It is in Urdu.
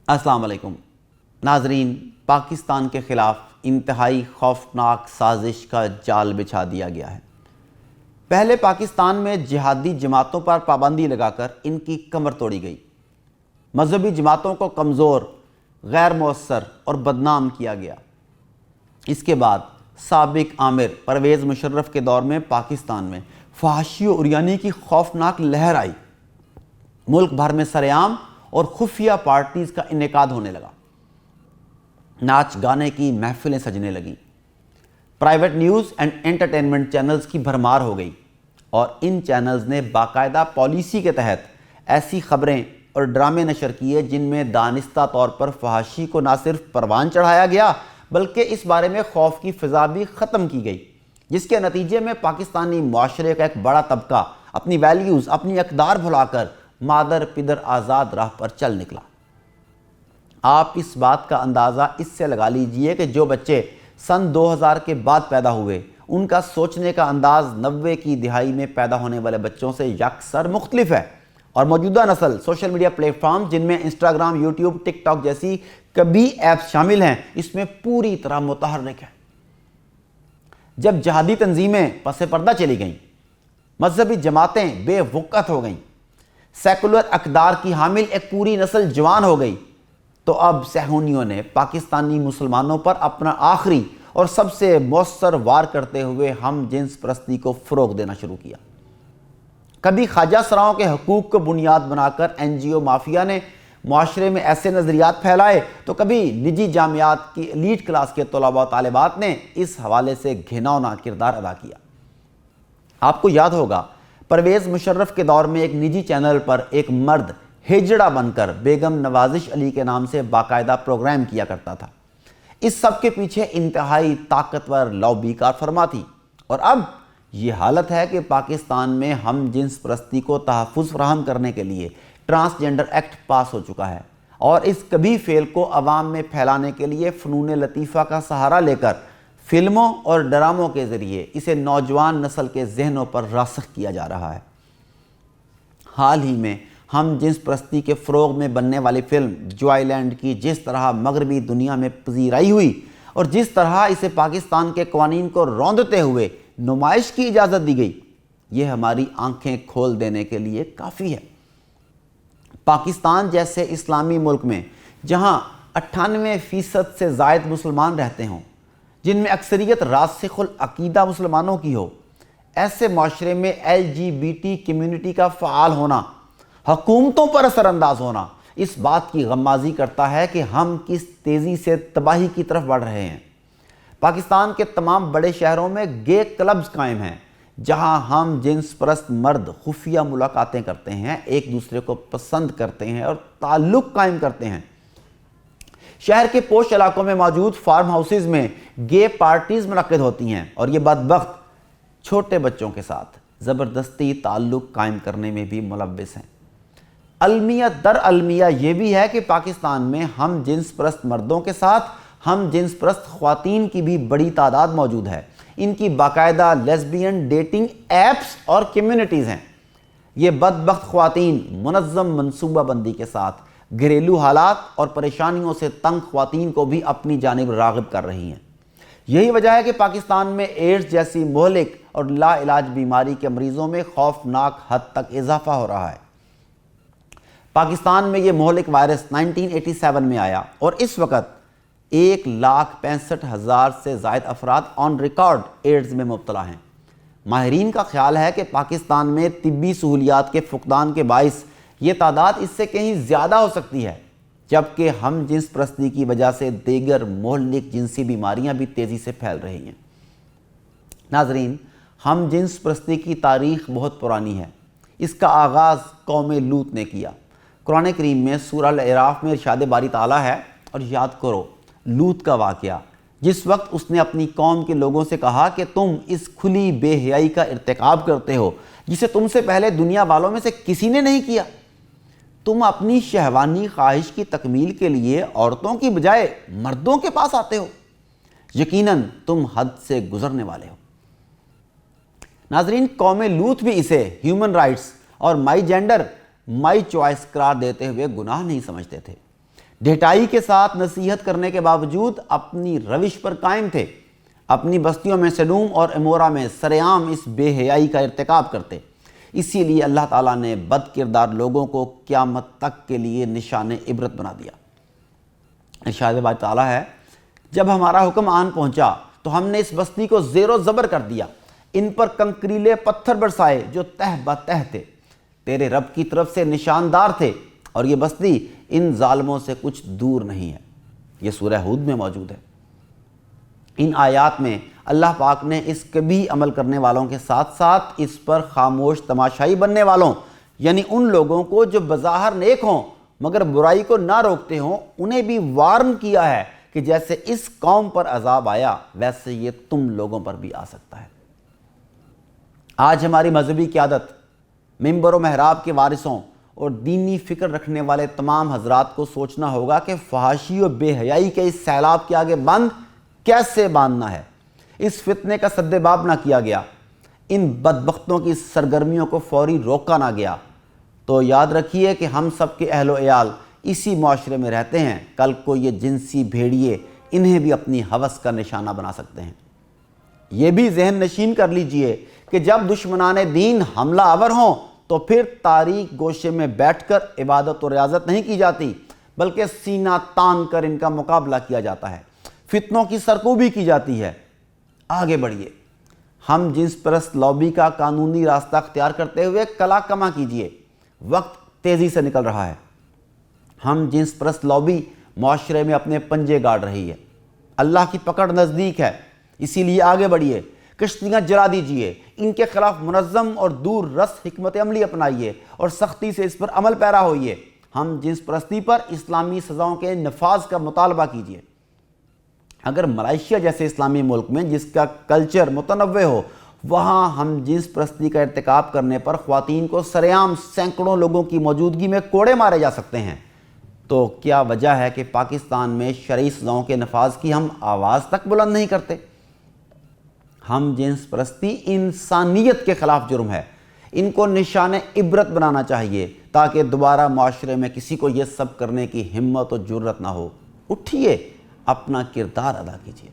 السلام علیکم ناظرین، پاکستان کے خلاف انتہائی خوفناک سازش کا جال بچھا دیا گیا ہے۔ پہلے پاکستان میں جہادی جماعتوں پر پابندی لگا کر ان کی کمر توڑی گئی، مذہبی جماعتوں کو کمزور، غیر مؤثر اور بدنام کیا گیا۔ اس کے بعد سابق آمر پرویز مشرف کے دور میں پاکستان میں فحاشی و عریانی کی خوفناک لہر آئی۔ ملک بھر میں سرعام اور خفیہ پارٹیز کا انعقاد ہونے لگا، ناچ گانے کی محفلیں سجنے لگیں، private news and entertainment channels کی بھرمار ہو گئی، اور ان چینلز نے باقاعدہ پالیسی کے تحت ایسی خبریں اور ڈرامے نشر کیے جن میں دانستہ طور پر فحاشی کو نہ صرف پروان چڑھایا گیا بلکہ اس بارے میں خوف کی فضا بھی ختم کی گئی، جس کے نتیجے میں پاکستانی معاشرے کا ایک بڑا طبقہ اپنی ویلیوز، اپنی اقدار بھلا کر مادر پدر آزاد راہ پر چل نکلا۔ آپ اس بات کا اندازہ اس سے لگا لیجئے کہ جو بچے سن 2000 کے بعد پیدا ہوئے، ان کا سوچنے کا انداز 90 کی دہائی میں پیدا ہونے والے بچوں سے یکسر مختلف ہے، اور موجودہ نسل سوشل میڈیا پلیٹ فارم جن میں انسٹاگرام، یوٹیوب، ٹک ٹاک جیسی کبھی ایپس شامل ہیں، اس میں پوری طرح متحرک ہے۔ جب جہادی تنظیمیں پس پردہ چلی گئیں، مذہبی جماعتیں بے وقت ہو گئیں، سیکولر اقدار کی حامل ایک پوری نسل جوان ہو گئی، تو اب صہیونیوں نے پاکستانی مسلمانوں پر اپنا آخری اور سب سے مؤثر وار کرتے ہوئے ہم جنس پرستی کو فروغ دینا شروع کیا۔ کبھی خواجہ سراؤں کے حقوق کو بنیاد بنا کر NGO مافیا نے معاشرے میں ایسے نظریات پھیلائے، تو کبھی نجی جامعات کی ایلیٹ کلاس کے طلباء و طالبات نے اس حوالے سے گھناؤنا کردار ادا کیا۔ آپ کو یاد ہوگا پرویز مشرف کے دور میں ایک نجی چینل پر ایک مرد ہجڑا بن کر بیگم نوازش علی کے نام سے باقاعدہ پروگرام کیا کرتا تھا۔ اس سب کے پیچھے انتہائی طاقتور لابی کار فرما تھی، اور اب یہ حالت ہے کہ پاکستان میں ہم جنس پرستی کو تحفظ فراہم کرنے کے لیے ٹرانسجنڈر ایکٹ پاس ہو چکا ہے، اور اس کبھی فعل کو عوام میں پھیلانے کے لیے فنون لطیفہ کا سہارا لے کر فلموں اور ڈراموں کے ذریعے اسے نوجوان نسل کے ذہنوں پر راسخ کیا جا رہا ہے۔ حال ہی میں ہم جنس پرستی کے فروغ میں بننے والی فلم جوائے لینڈ کی جس طرح مغربی دنیا میں پذیرائی ہوئی، اور جس طرح اسے پاکستان کے قوانین کو روندتے ہوئے نمائش کی اجازت دی گئی، یہ ہماری آنکھیں کھول دینے کے لیے کافی ہے۔ پاکستان جیسے اسلامی ملک میں جہاں 98% سے زائد مسلمان رہتے ہوں، جن میں اکثریت راسخ العقیدہ مسلمانوں کی ہو، ایسے معاشرے میں LGBT کمیونٹی کا فعال ہونا، حکومتوں پر اثر انداز ہونا، اس بات کی غمازی کرتا ہے کہ ہم کس تیزی سے تباہی کی طرف بڑھ رہے ہیں۔ پاکستان کے تمام بڑے شہروں میں گے کلبز قائم ہیں، جہاں ہم جنس پرست مرد خفیہ ملاقاتیں کرتے ہیں، ایک دوسرے کو پسند کرتے ہیں اور تعلق قائم کرتے ہیں۔ شہر کے پوش علاقوں میں موجود فارم ہاؤسز میں گے پارٹیز منعقد ہوتی ہیں، اور یہ بدبخت چھوٹے بچوں کے ساتھ زبردستی تعلق قائم کرنے میں بھی ملوث ہیں۔ المیہ در المیہ یہ بھی ہے کہ پاکستان میں ہم جنس پرست مردوں کے ساتھ ہم جنس پرست خواتین کی بھی بڑی تعداد موجود ہے۔ ان کی باقاعدہ لیسبین ڈیٹنگ ایپس اور کمیونٹیز ہیں۔ یہ بدبخت خواتین منظم منصوبہ بندی کے ساتھ گھریلو حالات اور پریشانیوں سے تنگ خواتین کو بھی اپنی جانب راغب کر رہی ہیں۔ یہی وجہ ہے کہ پاکستان میں ایڈز جیسی مہلک اور لا علاج بیماری کے مریضوں میں خوفناک حد تک اضافہ ہو رہا ہے۔ پاکستان میں یہ مہلک وائرس 1987 میں آیا، اور اس وقت 1,65,000 سے زائد افراد آن ریکارڈ ایڈز میں مبتلا ہیں۔ ماہرین کا خیال ہے کہ پاکستان میں طبی سہولیات کے فقدان کے باعث یہ تعداد اس سے کہیں زیادہ ہو سکتی ہے، جبکہ ہم جنس پرستی کی وجہ سے دیگر مہلک جنسی بیماریاں بھی تیزی سے پھیل رہی ہیں۔ ناظرین، ہم جنس پرستی کی تاریخ بہت پرانی ہے۔ اس کا آغاز قوم لوط نے کیا۔ قرآن کریم میں سورہ الاعراف میں ارشاد باری تعالیٰ ہے، اور یاد کرو لوط کا واقعہ، جس وقت اس نے اپنی قوم کے لوگوں سے کہا کہ تم اس کھلی بے حیائی کا ارتکاب کرتے ہو جسے تم سے پہلے دنیا والوں میں سے کسی نے نہیں کیا۔ تم اپنی شہوانی خواہش کی تکمیل کے لیے عورتوں کی بجائے مردوں کے پاس آتے ہو، یقیناً تم حد سے گزرنے والے ہو۔ ناظرین، قوم لوط بھی اسے ہیومن رائٹس اور مائی جینڈر مائی چوائس قرار دیتے ہوئے گناہ نہیں سمجھتے تھے۔ ڈھٹائی کے ساتھ نصیحت کرنے کے باوجود اپنی روش پر قائم تھے، اپنی بستیوں میں سڈوم اور امورا میں سرعام اس بے حیائی کا ارتکاب کرتے۔ اسی لیے اللہ تعالیٰ نے بد کردار لوگوں کو قیامت تک کے لیے نشان عبرت بنا دیا۔ ارشاد باری تعالیٰ ہے، جب ہمارا حکم آن پہنچا تو ہم نے اس بستی کو زیر و زبر کر دیا، ان پر کنکریلے پتھر برسائے جو تہ بتہ تھے، تیرے رب کی طرف سے نشاندار تھے، اور یہ بستی ان ظالموں سے کچھ دور نہیں ہے۔ یہ سورہ ہود میں موجود ہے۔ ان آیات میں اللہ پاک نے اس کبھی عمل کرنے والوں کے ساتھ ساتھ اس پر خاموش تماشائی بننے والوں، یعنی ان لوگوں کو جو بظاہر نیک ہوں مگر برائی کو نہ روکتے ہوں، انہیں بھی وارن کیا ہے کہ جیسے اس قوم پر عذاب آیا ویسے یہ تم لوگوں پر بھی آ سکتا ہے۔ آج ہماری مذہبی قیادت، ممبر و محراب کے وارثوں اور دینی فکر رکھنے والے تمام حضرات کو سوچنا ہوگا کہ فحاشی و بے حیائی کے اس سیلاب کے آگے بند کیسے باندھنا ہے۔ اس فتنے کا سد باب نہ کیا گیا، ان بدبختوں کی سرگرمیوں کو فوری روکا نہ گیا، تو یاد رکھیے کہ ہم سب کے اہل و عیال اسی معاشرے میں رہتے ہیں، کل کو یہ جنسی بھیڑیے انہیں بھی اپنی ہوس کا نشانہ بنا سکتے ہیں۔ یہ بھی ذہن نشین کر لیجئے کہ جب دشمنان دین حملہ آور ہوں تو پھر تاریک گوشے میں بیٹھ کر عبادت و ریاضت نہیں کی جاتی، بلکہ سینہ تان کر ان کا مقابلہ کیا جاتا ہے، فتنوں کی سرکوبی کی جاتی ہے۔ آگے بڑھیے، ہم جنس پرست لابی کا قانونی راستہ اختیار کرتے ہوئے کلا کما کیجئے، وقت تیزی سے نکل رہا ہے۔ ہم جنس پرست لابی معاشرے میں اپنے پنجے گاڑ رہی ہے، اللہ کی پکڑ نزدیک ہے، اسی لیے آگے بڑھیے، کشتیاں جلا دیجئے، ان کے خلاف منظم اور دور رس حکمت عملی اپنائیے اور سختی سے اس پر عمل پیرا ہوئیے۔ ہم جنس پرستی پر اسلامی سزاؤں کے نفاذ کا مطالبہ کیجئے۔ اگر ملائیشیا جیسے اسلامی ملک میں جس کا کلچر متنوع ہو، وہاں ہم جنس پرستی کا ارتکاب کرنے پر خواتین کو سرعام سینکڑوں لوگوں کی موجودگی میں کوڑے مارے جا سکتے ہیں، تو کیا وجہ ہے کہ پاکستان میں شرعی سزاؤں کے نفاذ کی ہم آواز تک بلند نہیں کرتے؟ ہم جنس پرستی انسانیت کے خلاف جرم ہے، ان کو نشان عبرت بنانا چاہیے تاکہ دوبارہ معاشرے میں کسی کو یہ سب کرنے کی ہمت و جرت نہ ہو۔ اٹھیے، اپنا کردار ادا کیجیے۔